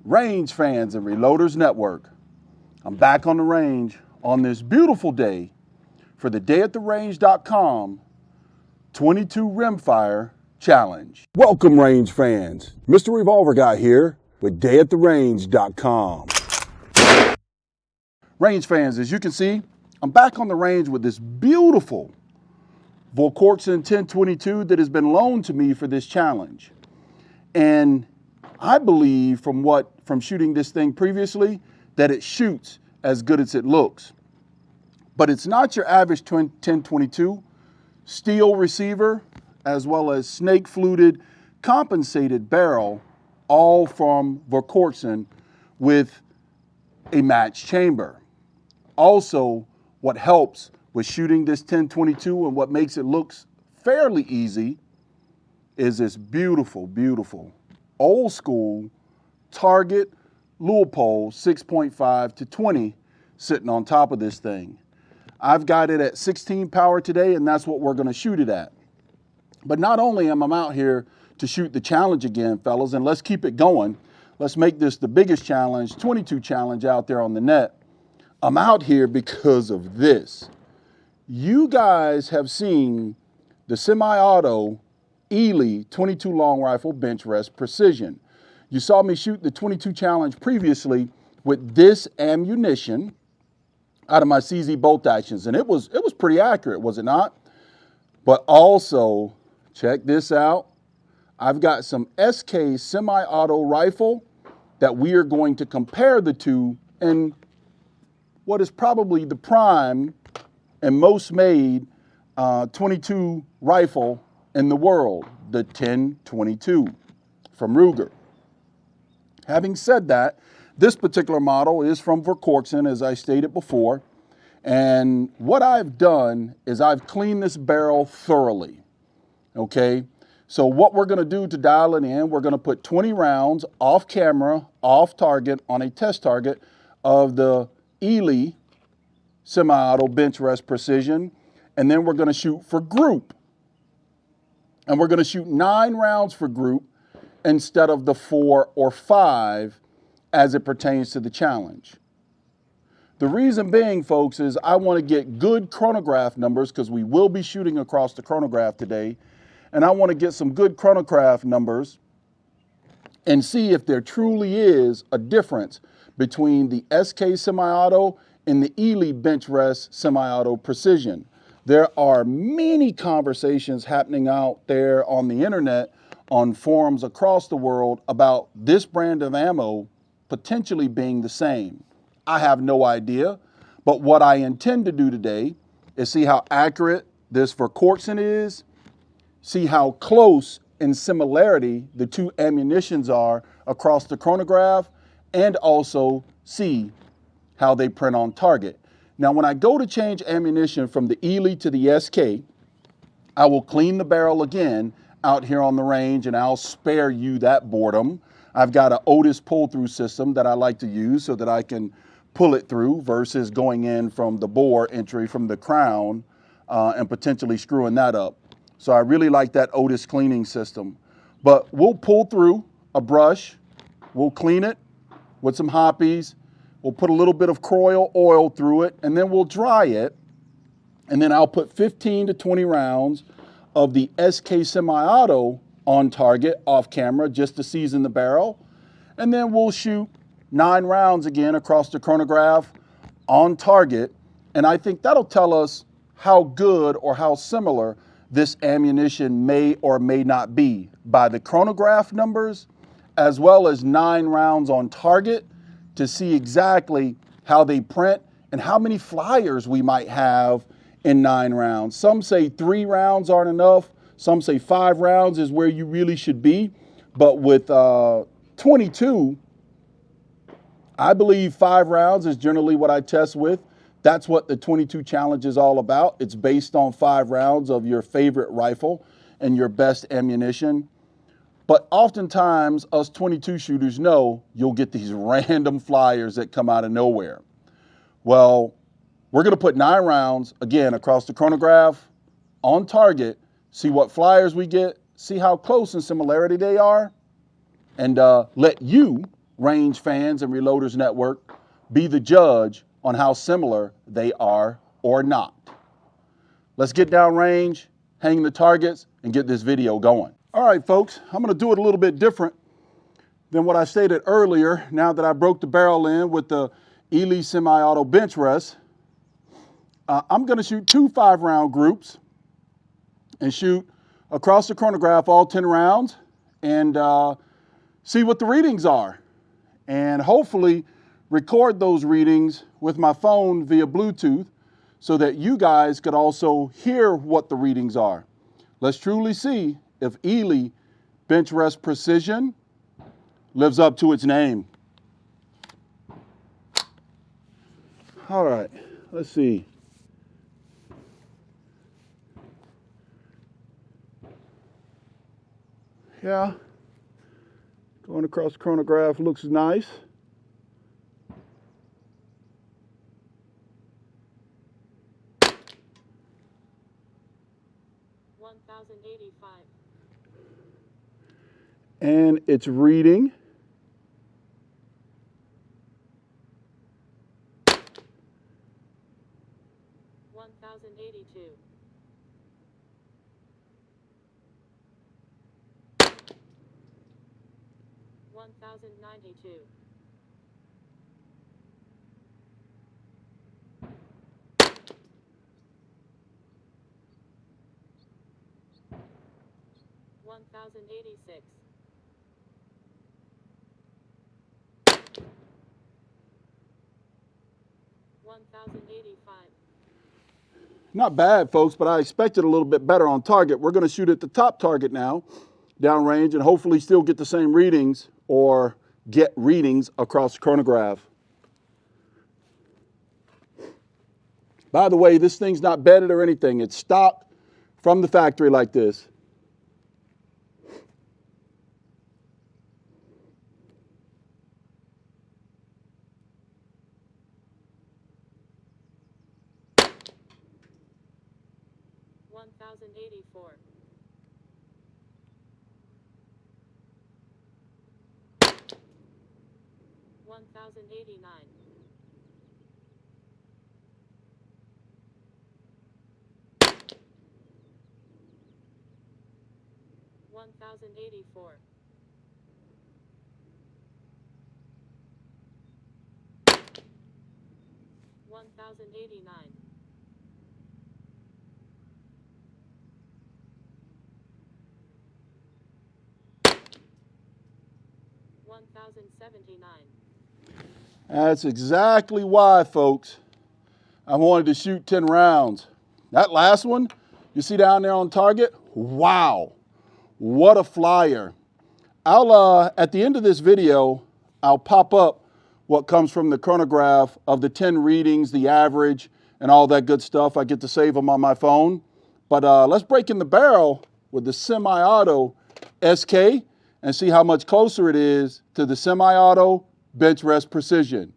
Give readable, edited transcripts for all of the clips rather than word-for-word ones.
Range fans and Reloaders Network. I'm back on the range on this beautiful day for the Dayattherange.com 22 Rimfire Challenge. Welcome, range fans. Mr. Revolver Guy here with Dayattherange.com. Range fans, as you can see, I'm back on the range with this beautiful Volquartsen 1022 that has been loaned to me for this challenge. And I believe from shooting this thing previously that it shoots as good as it looks. But it's not your average 1022 steel receiver, as well as snake fluted compensated barrel, all from Volquartsen with a match chamber. Also, what helps with shooting this 1022 and what makes it look fairly easy is this beautiful, beautiful old school Target Leupold 6.5 to 20 sitting on top of this thing. I've got it at 16 power today, and that's what we're going to shoot it at. But not only am I out here to shoot the challenge again, fellas, and let's keep it going. Let's make this the biggest challenge, 22 challenge out there on the net. I'm out here because of this. You guys have seen the semi-auto Eley 22 long rifle Benchrest precision. You saw me shoot the 22 challenge previously with this ammunition out of my CZ bolt actions, and it was pretty accurate, was it not? But also, check this out. I've got some SK semi-auto rifle that we are going to compare the two in what is probably the prime and most made 22 rifle in the world, the 1022 from Ruger. Having said that, this particular model is from Volquartsen, as I stated before, and what I've done is I've cleaned this barrel thoroughly, okay? So what we're gonna do to dial it in, we're gonna put 20 rounds off camera, off target, on a test target of the Eley semi-auto Benchrest precision, and then we're gonna shoot for group. And we're gonna shoot 9 rounds for group instead of the 4 or 5 as it pertains to the challenge. The reason being, folks, is I want to get good chronograph numbers because we will be shooting across the chronograph today. And I want to get some good chronograph numbers and see if there truly is a difference between the SK semi-auto and the Eley Benchrest semi-auto precision. There are many conversations happening out there on the internet, on forums across the world about this brand of ammo potentially being the same. I have no idea, but what I intend to do today is see how accurate this Volquartsen is, see how close in similarity the two ammunitions are across the chronograph, and also see how they print on target. Now, when I go to change ammunition from the Eley to the SK, I will clean the barrel again out here on the range, and I'll spare you that boredom. I've got an Otis pull-through system that I like to use so that I can pull it through versus going in from the bore entry from the crown and potentially screwing that up. So I really like that Otis cleaning system. But we'll pull through a brush, we'll clean it with some hoppies, we'll put a little bit of Croyle oil through it, and then we'll dry it. And then I'll put 15 to 20 rounds of the SK semi-auto on target, off camera, just to season the barrel. And then we'll shoot 9 rounds again across the chronograph on target. And I think that'll tell us how good or how similar this ammunition may or may not be by the chronograph numbers, as well as 9 rounds on target, to see exactly how they print and how many flyers we might have in 9 rounds. Some say 3 rounds aren't enough. Some say 5 rounds is where you really should be. But with 22, I believe 5 rounds is generally what I test with. That's what the 22 challenge is all about. It's based on 5 rounds of your favorite rifle and your best ammunition. But oftentimes, us 22 shooters know you'll get these random flyers that come out of nowhere. Well, we're gonna put 9 rounds, again, across the chronograph, on target, see what flyers we get, see how close in similarity they are, and let you range fans and Reloaders Network, be the judge on how similar they are or not. Let's get down range, hang the targets, and get this video going. All right, folks, I'm gonna do it a little bit different than what I stated earlier. Now that I broke the barrel in with the Eley semi-auto Benchrest, I'm gonna shoot 2 5-round groups and shoot across the chronograph all 10 rounds and see what the readings are. And hopefully record those readings with my phone via Bluetooth so that you guys could also hear what the readings are. Let's truly see if Eley Benchrest Precision lives up to its name. All right, let's see. Yeah, going across the chronograph looks nice. And it's reading 1082. 1092. 1086. 1085. Not bad, folks, but I expected a little bit better on target. We're going to shoot at the top target now, downrange, and hopefully still get the same readings or get readings across the chronograph. By the way, this thing's not bedded or anything. It's stock from the factory like this. $1,084. 1089. 1084. 1089. 1079. That's exactly why, folks, I wanted to shoot 10 rounds. That last one, you see down there on target? Wow, what a flyer. I'll, at the end of this video, I'll pop up what comes from the chronograph of the 10 readings, the average, and all that good stuff. I get to save them on my phone. But let's break in the barrel with the semi-auto SK and see how much closer it is to the semi-auto Benchrest Precision.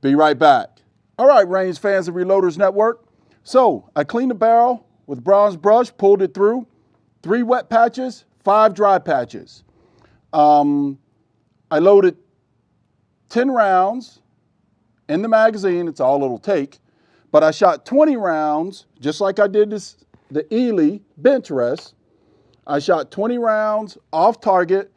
Be right back. All right, range fans of Reloaders Network. So I cleaned the barrel with bronze brush, pulled it through, 3 wet patches, 5 dry patches. I loaded 10 rounds in the magazine. It's all it'll take. But I shot 20 rounds, just like I did the Eley Benchrest. I shot 20 rounds off target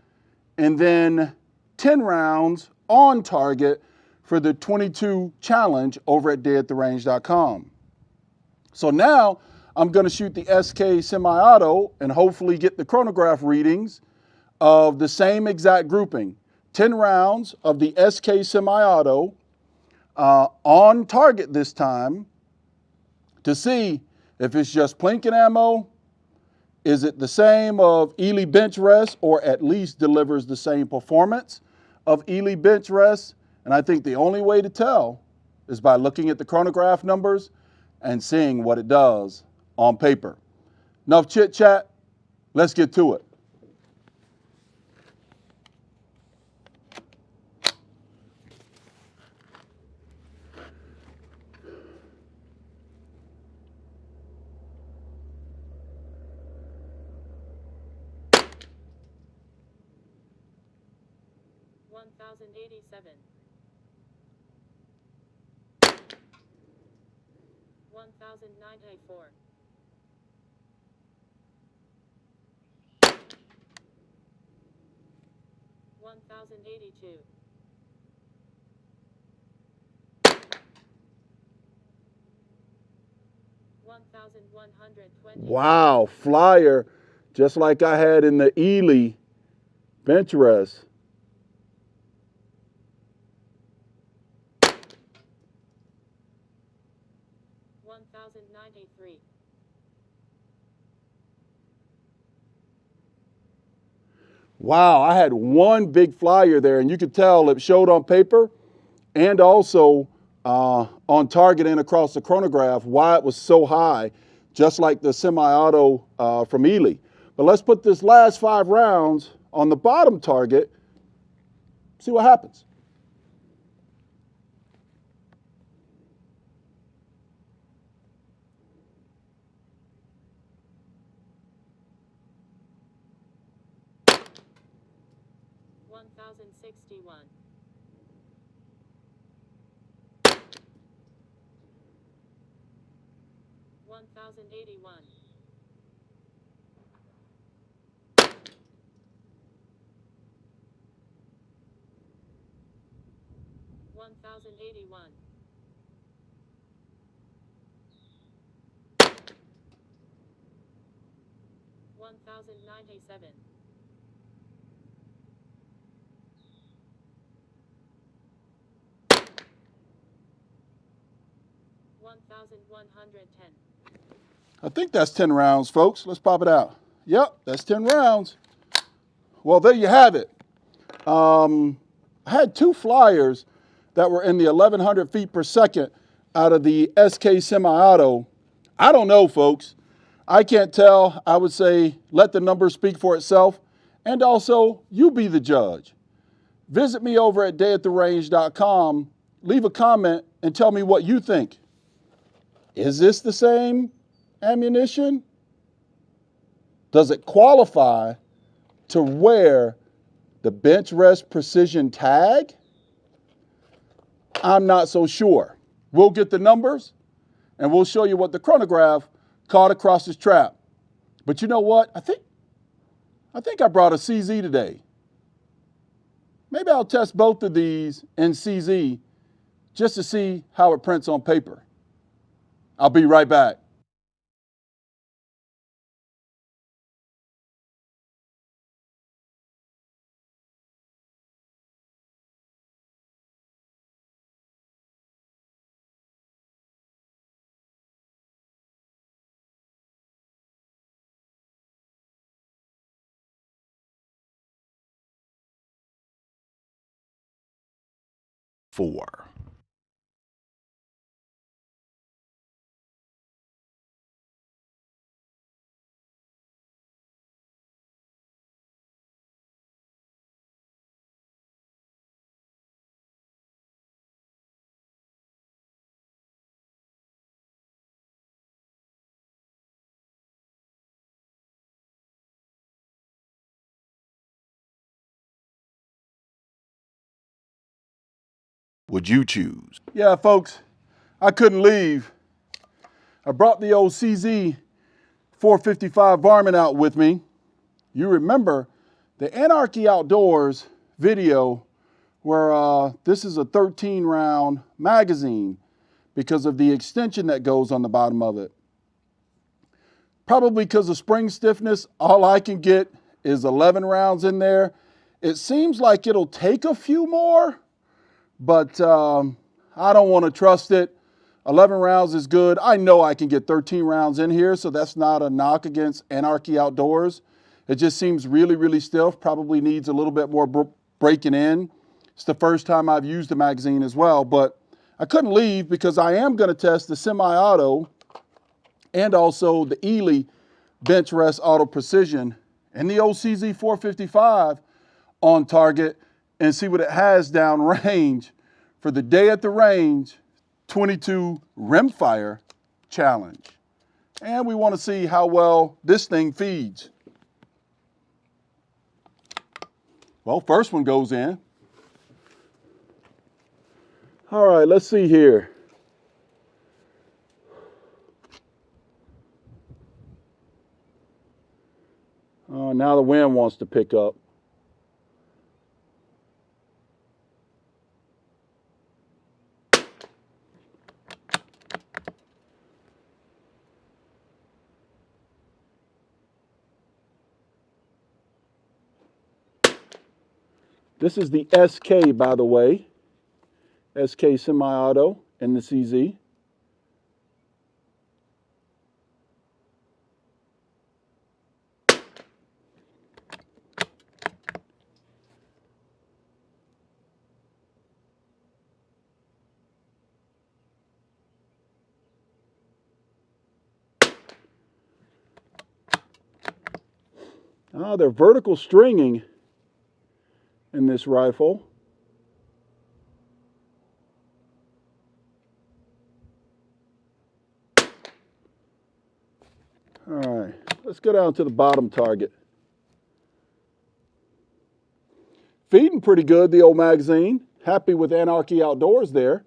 and then 10 rounds on target for the 22 challenge over at Dayattherange.com. So now I'm going to shoot the SK semi-auto and hopefully get the chronograph readings of the same exact grouping. 10 rounds of the SK semi-auto on target this time to see if it's just plinking ammo. Is it the same of Eley Benchrest, or at least delivers the same performance of Eley Benchrest? And I think the only way to tell is by looking at the chronograph numbers and seeing what it does on paper. Enough chit chat, let's get to it. 1087. 1094. 1082. 1120. Wow, flyer, just like I had in the Eley Benchrest. 1093. Wow, I had one big flyer there, and you could tell it showed on paper and also on target and across the chronograph why it was so high, just like the semi-auto from Eley. But let's put this last 5 rounds on the bottom target, see what happens. $1,061. 1081. 1081. 1097. 1110. I think that's 10 rounds, folks. Let's pop it out. Yep, that's 10 rounds. Well, there you have it. I had 2 flyers that were in the 1100 feet per second out of the SK semi-auto. I don't know, folks. I can't tell. I would say let the numbers speak for itself. And also, you be the judge. Visit me over at Dayattherange.com. Leave a comment and tell me what you think. Is this the same ammunition? Does it qualify to wear the Benchrest precision tag? I'm not so sure. We'll get the numbers and we'll show you what the chronograph caught across his trap. But you know what? I think I brought a CZ today. Maybe I'll test both of these in CZ just to see how it prints on paper. I'll be right back. Four. Would you choose? Yeah, folks, I couldn't leave. I brought the old CZ 455 Varmint out with me. You remember the Anarchy Outdoors video where this is a 13 round magazine because of the extension that goes on the bottom of it. Probably because of spring stiffness, all I can get is 11 rounds in there. It seems like it'll take a few more, but I don't want to trust it. 11 rounds is good. I know I can get 13 rounds in here, so that's not a knock against Anarchy Outdoors. It just seems really, really stiff. Probably needs a little bit more breaking in. It's the first time I've used the magazine as well, but I couldn't leave because I am going to test the semi-auto and also the Eley Benchrest Auto Precision and the OCZ 455 on target and see what it has down range for the Dayattherange 22 Rimfire Challenge. And we want to see how well this thing feeds. Well, first one goes in. All right, let's see here. Now the wind wants to pick up. This is the SK, by the way. SK semi-auto in the CZ. They're vertical stringing in this rifle. All right, let's go down to the bottom target. Feeding pretty good, the old magazine. Happy with Anarchy Outdoors there.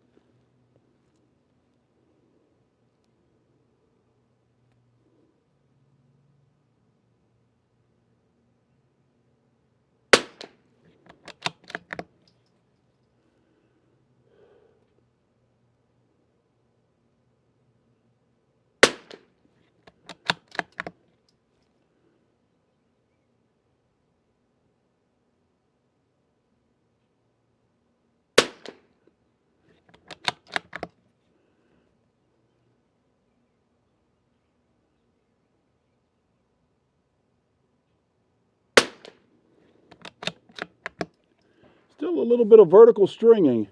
Still a little bit of vertical stringing.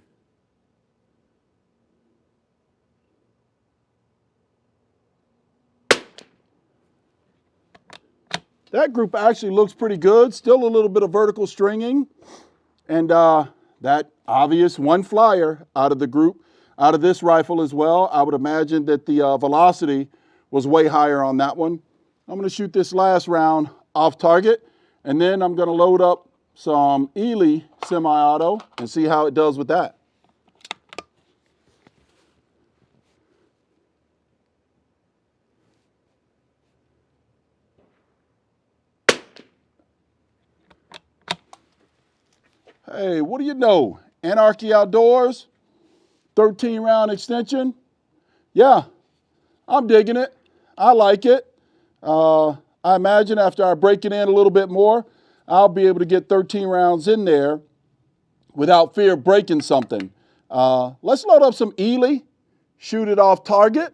That group actually looks pretty good. Still a little bit of vertical stringing. And that obvious one flyer out of the group, out of this rifle as well. I would imagine that the velocity was way higher on that one. I'm going to shoot this last round off target. And then I'm going to load up some Eley semi-auto and see how it does with that. Hey, what do you know? Anarchy Outdoors, 13 round extension. Yeah, I'm digging it. I like it. I imagine after I break it in a little bit more, I'll be able to get 13 rounds in there without fear of breaking something. Let's load up some Eley, shoot it off target,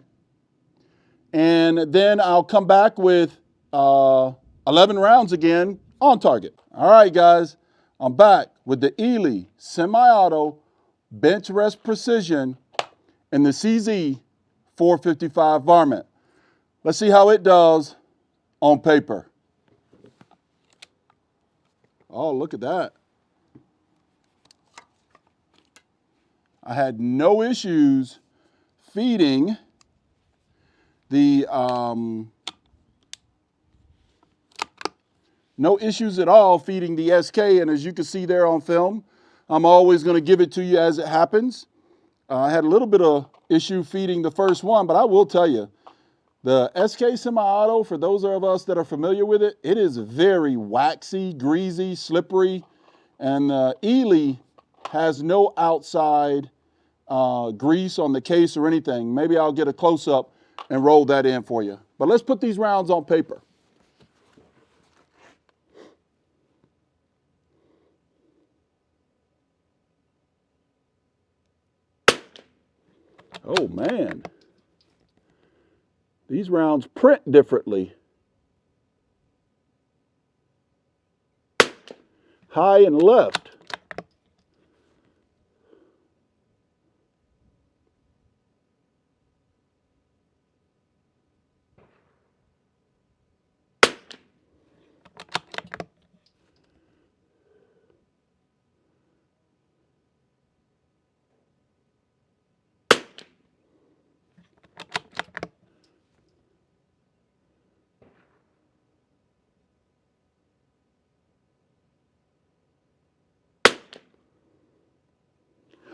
and then I'll come back with 11 rounds again on target. All right, guys, I'm back with the Eley semi-auto Benchrest Precision and the CZ 455 Varmint. Let's see how it does on paper. Oh, look at that. I had no issues feeding the, no issues at all feeding the SK. And as you can see there on film, I'm always going to give it to you as it happens. I had a little bit of issue feeding the first one, but I will tell you, the SK semi-auto, for those of us that are familiar with it, it is very waxy, greasy, slippery, and Eley has no outside grease on the case or anything. Maybe I'll get a close-up and roll that in for you. But let's put these rounds on paper. Oh, man. These rounds print differently. High and left.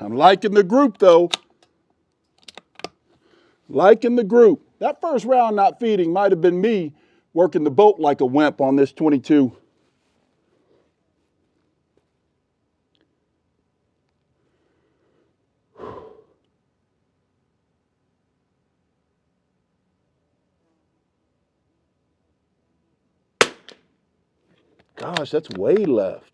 I'm liking the group, though. Liking the group. That first round not feeding might have been me working the boat like a wimp on this 22. Gosh, that's way left.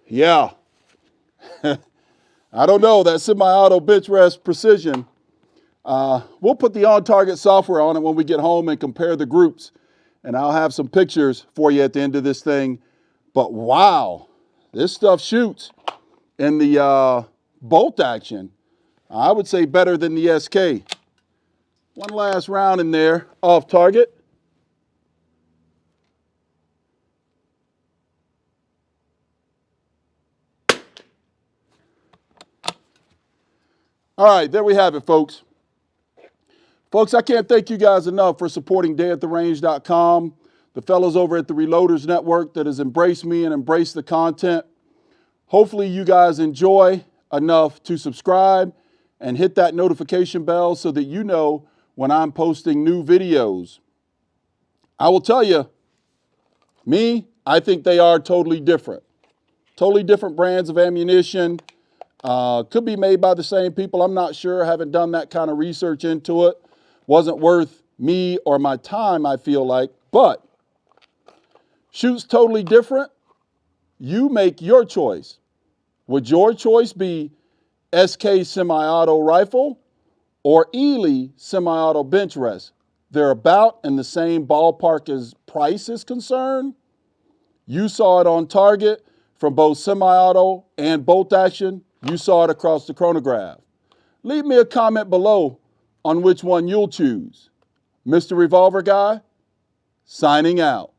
Yeah. I don't know, that semi-auto Benchrest precision. We'll put the on-target software on it when we get home and compare the groups. And I'll have some pictures for you at the end of this thing. But wow, this stuff shoots. In the bolt action, I would say better than the SK. One last round in there, off target. All right, there we have it, folks. Folks, I can't thank you guys enough for supporting Dayattherange.com, the fellows over at the Reloaders Network that has embraced me and embraced the content. Hopefully you guys enjoy enough to subscribe and hit that notification bell so that you know when I'm posting new videos. I will tell you, I think they are totally different. Totally different brands of ammunition. Could be made by the same people. I'm not sure. I haven't done that kind of research into it. Wasn't worth me or my time, I feel like. But shoots totally different. You make your choice. Would your choice be SK semi-auto rifle or Eley semi-auto Benchrest? They're about in the same ballpark as price is concerned. You saw it on target from both semi-auto and bolt action. You saw it across the chronograph. Leave me a comment below on which one you'll choose. Mr. Revolver Guy, signing out.